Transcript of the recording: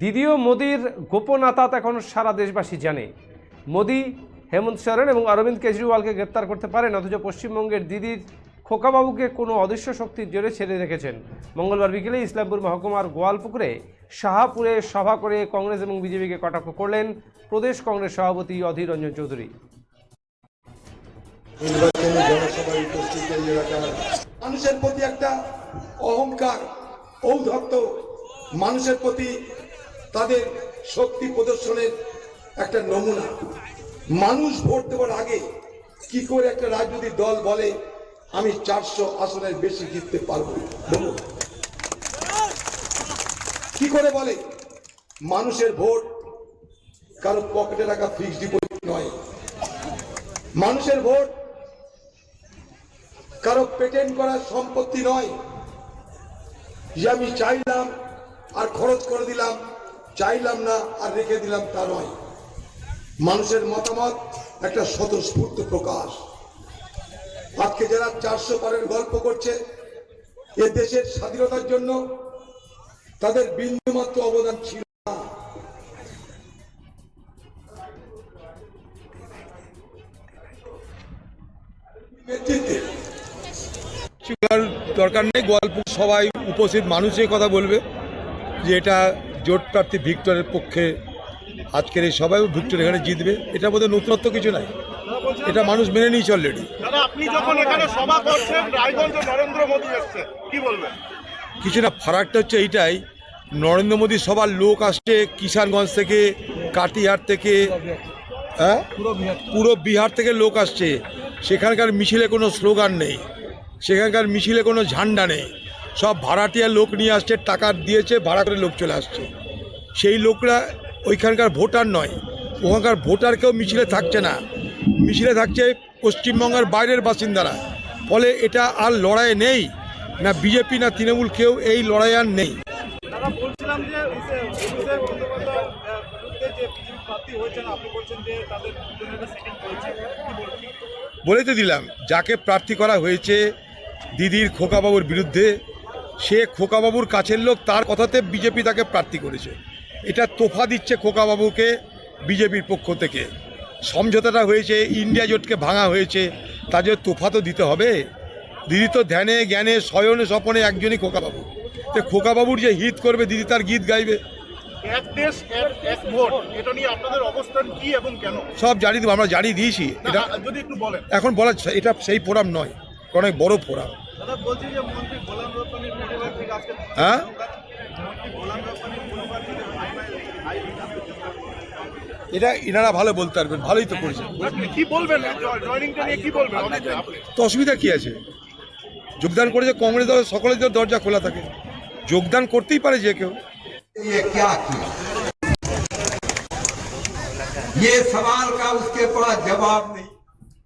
দিদিও মোদির গোপন আতাত এখন সারা দেশবাসী জানে। মোদি হেমন্ত সোরেন এবং অরবিন্দ কেজরিওয়ালকে গ্রেপ্তার করতে পারেন, অথচ পশ্চিমবঙ্গের দিদির খোকাবাবুকে কোনো অদৃশ্য শক্তির জোরে ছেড়ে রেখেছেন। মঙ্গলবার বিকেলে ইসলামপুর মহকুমার গোয়ালপুকুরে শাহাপুরে সভা করে কংগ্রেস এবং বিজেপিকে কটাক্ষ করলেন প্রদেশ কংগ্রেস সভাপতি অধীর রঞ্জন চৌধুরী। মানুষের প্রতি একটা অহংকার, ঔদ্ধত্য, মানুষের প্রতি তাদের শক্তি প্রদর্শনের একটা নমুনা। মানুষ ভোট দেওয়ার আগে কি করে একটা রাজনৈতিক দল বলে আমি 400 আসনের বেশি জিততে পারবো? কি করে বলে? মানুষের ভোট কারো পকেটে রাখা ফিক্সড ডিপোজিট নয়। মানুষের ভোট কারো পেটেন্ট করা সম্পত্তি নয় যে আমি চাইলাম আর খরচ করে দিলাম, চাইলাম না আর রেখে দিলাম, তা নয়। মানুষের মতামত একটা স্বতঃস্ফূর্ত প্রকাশ। আজকে যারা 400 পারের গল্প করছে, এ দেশের স্বাধীনতার জন্য তাদের বিন্দুমাত্র অবদান ছিল না। নেতৃত্বে দরকার নেই। গোয়ালপুর সবাই উপস্থিত মানুষের কথা বলবে যে এটা জোট প্রার্থী ভিক্টরের পক্ষে আজকের এই সবাই ভিক্টর এখানে জিতবে। এটার মধ্যে নতুনত্ব কিছু নাই, এটা মানুষ মেনে নিয়েছে অলরেডি। আপনি যখন এখানে সভা করছেন, রায়গঞ্জে নরেন্দ্র মোদী আসছে, কি বলবেন? কিছু না, ফারাকটা হচ্ছে এইটাই, নরেন্দ্র মোদী সবার লোক আসছে কিষানগঞ্জ থেকে, কাটিহার থেকে, পুরো বিহার থেকে লোক আসছে। সেখানকার মিছিলে কোনো স্লোগান নেই, সেখানকার মিছিলে কোনো ঝান্ডা নেই। সব ভাড়াটিয়া লোক নিয়ে আসছে, টাকা দিয়েছে, ভাড়া করে লোক চলে আসছে। সেই লোকরা ওইখানকার ভোটার নয়, ওখানকার ভোটার কেউ মিছিলে থাকছে না, মিছিলে থাকছে পশ্চিমবঙ্গের বাইরের বাসিন্দারা। ফলে এটা আর লড়াই নেই, না বিজেপি না তৃণমূল, কেউ এই লড়াই আর নেই। বলেই তো দিলাম, যাকে প্রার্থী করা হয়েছে দিদির খোকাবাবুর বিরুদ্ধে, সে খোকাবাবুর কাছের লোক, তার কথাতে বিজেপি তাকে প্রার্থী করেছে। এটা তোফা দিচ্ছে খোকাবাবুকে বিজেপির পক্ষ থেকে। সমঝোতাটা হয়েছে, ইন্ডিয়া জোটকে ভাঙা হয়েছে, তাদের তোফা তো দিতে হবে। দিদি তো ধ্যানে জ্ঞানে শয়নে স্বপনে একজনই খোকাবাবু। তো খোকাবাবুর যে হিত করবে, দিদি তার গীত গাইবে। এক দেশ এক ভোট, এটা নিয়ে আপনাদের অবস্থান কি এবং কেন? সব জানিয়ে দেবো, আমরা জানিয়ে দিয়েছি। এটা যদি একটু বলেন। এখন বলা, এটা সেই ফোরাম নয়, অনেক বড় ফোরাম। হ্যাঁ, এটা এনারা ভালো বলতে পারবেন, ভালোই তো করেছেন। কি বলবেন জয়েনিংটা নিয়ে, কি বলবেন? তো অসুবিধা কি আছে? যোগদান করেছে কংগ্রেস দল, সকলের দরজা খোলা থাকে, যোগদান করতেই পারে যে কেউ। ये क्या किया? ये सवाल का उसके पास जवाब नहीं।